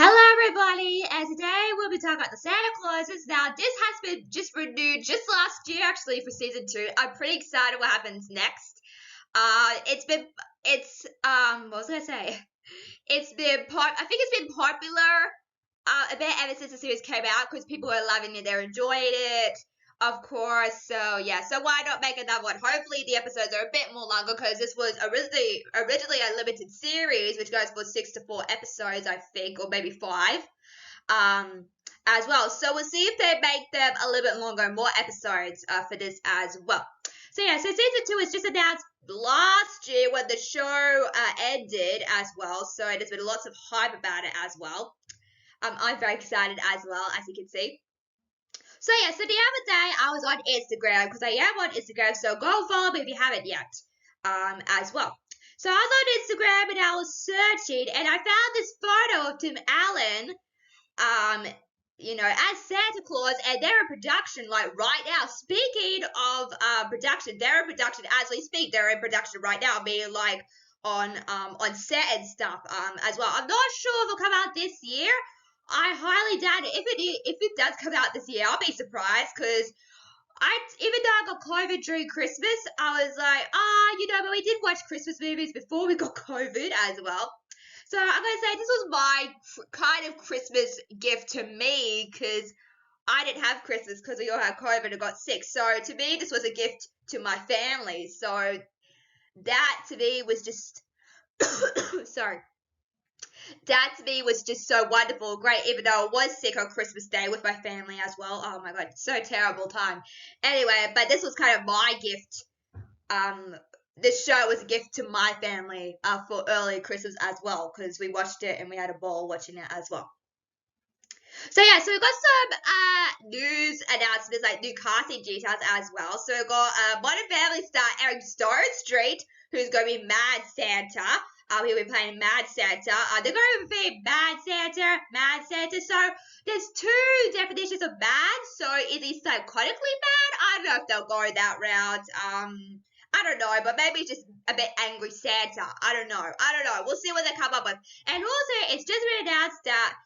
Hello, everybody, and today we'll be talking about the Santa Clauses. Now, this has been just renewed just last year, actually, for season 2. I'm pretty excited what happens next. What was I gonna say? I think it's been popular, a bit ever since the series came out because people are loving it, they're enjoying it, of course. So yeah, so why not make another one? Hopefully the episodes are a bit more longer because this was originally a limited series, which goes for 6 to 4 episodes, I think, or maybe 5. Um, as well. So we'll see if they make them a little bit longer, more episodes for this as well. So yeah, so season 2 is just announced last year when the show ended as well. So there's been lots of hype about it as well. I'm very excited as well, as you can see. So yeah, so the other day I was on Instagram because I am on Instagram, so go follow me if you haven't yet. As well. So I was on Instagram and I was searching and I found this photo of Tim Allen as Santa Claus, and they're in production like right now. Speaking of production, they're in production as we speak. They're in production right now, being like on set and stuff as well. I'm not sure if it'll come out this year. I highly doubt it. If it does come out this year, I'll be surprised because even though I got COVID during Christmas, I was like, but we did watch Christmas movies before we got COVID as well. So I'm gonna say this was my kind of Christmas gift to me because I didn't have Christmas because we all had COVID and got sick. So to me, this was a gift to my family. So that to me was just sorry. That to me was just so wonderful, great. Even though I was sick on Christmas Day with my family as well. Oh my god, so terrible time. Anyway, but this was kind of my gift. This show was a gift to my family for early Christmas as well because we watched it and we had a ball watching it as well. So yeah, so we got some news announcements, like new casting details as well. So we got Modern Family star Eric Street, who's going to be Mad Santa. He'll be playing Mad Santa. They're going to be Mad Santa, Mad Santa. So there's two definitions of mad. So is he psychotically mad? I don't know if they'll go that route. I don't know, but maybe just a bit angry Santa. I don't know. We'll see what they come up with. And also, it's just been announced that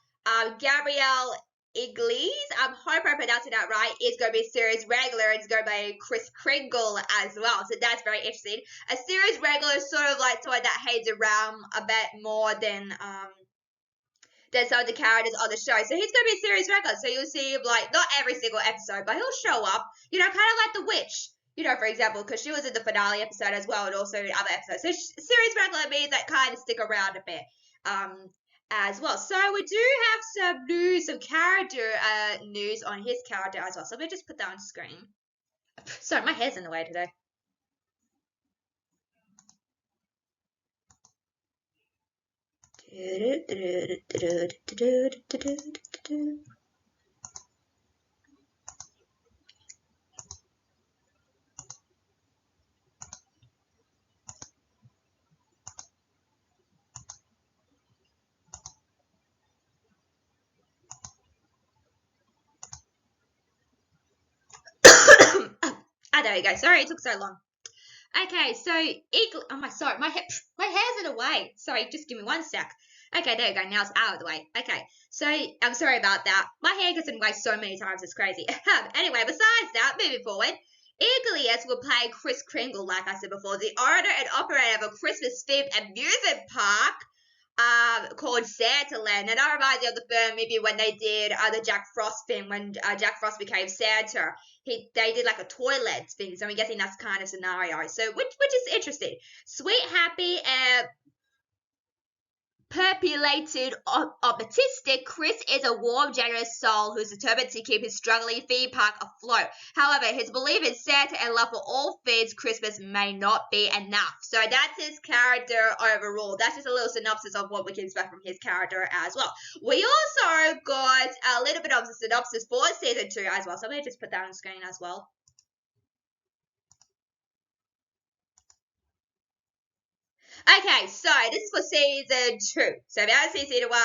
Gabrielle Iglesias, I hope I'm pronouncing that right, is going to be a series regular. It's going to be Kris Kringle as well. So that's very interesting. A series regular is sort of like someone that hangs around a bit more than some of the characters on the show. So he's going to be a series regular. So you'll see him like not every single episode, but he'll show up. Kind of like the witch. For example, because she was in the finale episode as well, and also in other episodes. So series regular means that kind of stick around a bit. As well. So we do have some news, some character news on his character as well. So let me just put that on screen. Sorry, my hair's in the way today. There you go. Sorry, it took so long. Okay, so my hair's in the way. Sorry, just give me one sec. Okay, there you go. Now it's out of the way. Okay, so I'm sorry about that. My hair gets in the way so many times, it's crazy. Anyway, besides that, moving forward, Iglesias will play Kris Kringle, like I said before, the owner and operator of a Christmas-themed amusement park called Santaland. And that reminds me of the film maybe when they did the Jack Frost film when Jack Frost became Santa. They did like a toilet thing, so I'm guessing that's kind of scenario. So which is interesting. Sweet, happy, populated optimistic, Kris is a warm, generous soul who's determined to keep his struggling theme park afloat. However, his belief in Santa and love for all things Christmas may not be enough. So that's his character overall. That's just a little synopsis of what we can expect from his character as well. We also got a little bit of the synopsis for season 2 as well. So I'm going to just put that on the screen as well. Okay, so this is for season 2. So if you haven't seen season 1,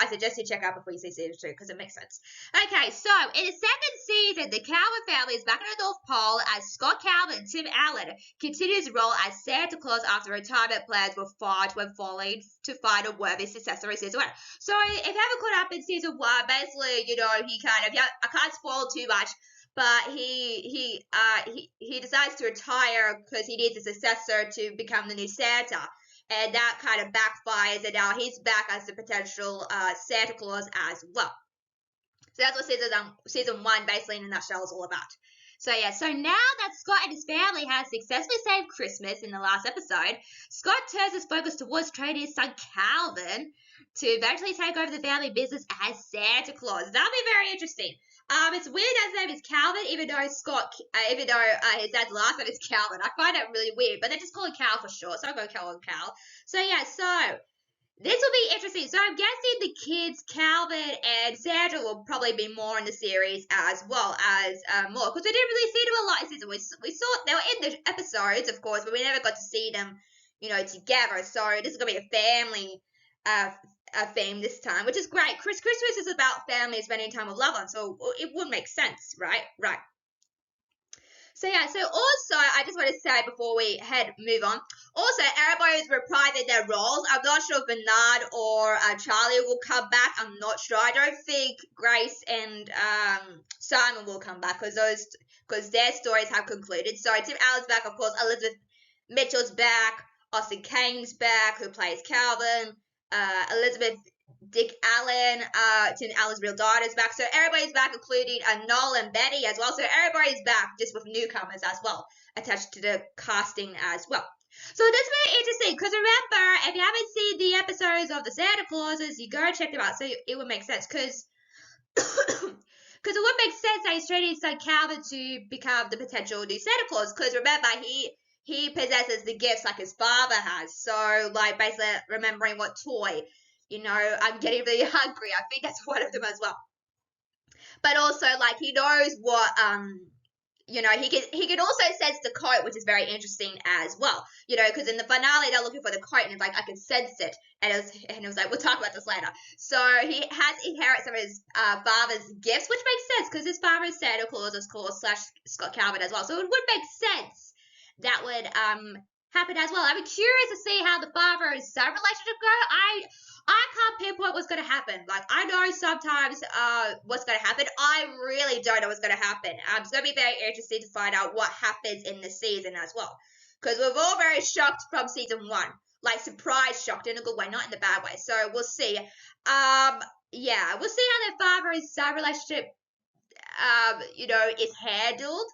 I suggest you check out before you see season 2 because it makes sense. Okay, so in the second season, the Calvin family is back in the North Pole as Scott Calvin and Tim Allen continue his role as Santa Claus after retirement plans were fought when falling to find a worthy successor in season 1. So if you haven't caught up in season 1, basically, he kind of, I can't spoil too much, but he decides to retire because he needs a successor to become the new Santa, and that kind of backfires, and now he's back as the potential Santa Claus as well. So that's what season 1 basically in a nutshell is all about. So yeah, so now that Scott and his family have successfully saved Christmas in the last episode, Scott turns his focus towards training his son Calvin to eventually take over the family business as Santa Claus. That'll be very interesting. It's weird that his name is Calvin, even though his dad's last name is Calvin. I find that really weird, but they just call him Cal for short, so I'll go Cal. So yeah, so this will be interesting. So I'm guessing the kids, Calvin and Sandra, will probably be more in the series as well as more, because we didn't really see them a lot in season. We saw they were in the episodes, of course, but we never got to see them, together. So this is gonna be a family theme this time, which is great. Christmas is about family spending time with loved ones, so it would make sense, right? Right. So yeah, so also I just want to say before we move on, also everybody's reprising their roles. I'm not sure if Bernard or Charlie will come back. I'm not sure. I don't think Grace and Simon will come back because their stories have concluded. So Tim Allen's back, of course. Elizabeth Mitchell's back. Austin Kane's back, who plays Calvin. Elizabeth Dick Allen, Tim Allen's real daughter's back. So everybody's back, including Noel and Betty as well. So everybody's back, just with newcomers as well, attached to the casting as well. So that's very interesting, because remember, if you haven't seen the episodes of the Santa Clauses, you go check them out. So it would make sense, because it would make sense that he's training his son Calvin to become the potential new Santa Claus. Because remember, he possesses the gifts like his father has. So, like, basically remembering what toy. I'm getting really hungry. I think that's one of them as well. But also, like, he knows what, he can also sense the coat, which is very interesting as well. Because in the finale, they're looking for the coat, and it's like, I can sense it. And it was like, we'll talk about this later. So he has inherited some of his father's gifts, which makes sense, because his father is Santa Claus, of course, / Scott Calvin as well. So it would make sense that would happen as well. I'm curious to see how the father and son relationship go. I can't pinpoint what's going to happen. Like, I know sometimes what's going to happen. I really don't know what's going to happen. It's going to be very interesting to find out what happens in the season as well. Because we're all very shocked from season 1. Like, surprise shocked in a good way, not in the bad way. So we'll see. Yeah, we'll see how their father and son relationship, is handled.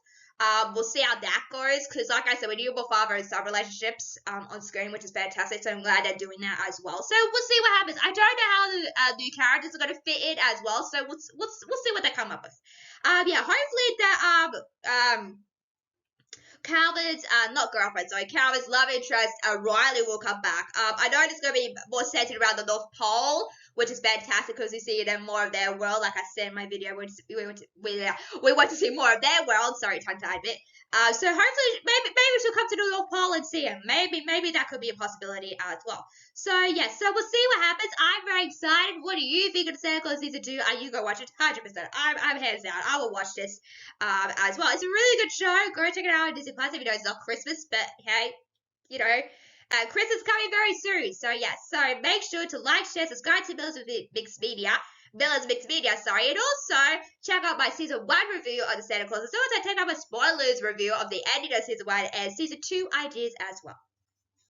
We'll see how that goes, because like I said, we do more father and son relationships on screen, which is fantastic, so I'm glad they're doing that as well. So we'll see what happens. I don't know how the new characters are going to fit in as well, so we'll see what they come up with. Yeah, hopefully that Calvin's Calvin's love interest, Riley, will come back. I know it's going to be more centered around the North Pole, which is fantastic because we see them more of their world. Like I said in my video, we want to see more of their world. Sorry, tongue-tied bit. So hopefully, maybe she'll come to the North Pole and see him. Maybe that could be a possibility as well. So yeah, so we'll see what happens. I'm very excited. What do you think of Santa Claus season 2? Are you gonna watch it? 100%. I'm hands down. I will watch this as well. It's a really good show. Go check it out on Disney Plus if you know it's not Christmas, but hey, Christmas is coming very soon. So yeah, so make sure to like, share, subscribe to Miller's Mixed Media, and also check out my season 1 review of the Santa Claus. As soon as I take out my spoilers review of the ending of season 1 and season 2 ideas as well.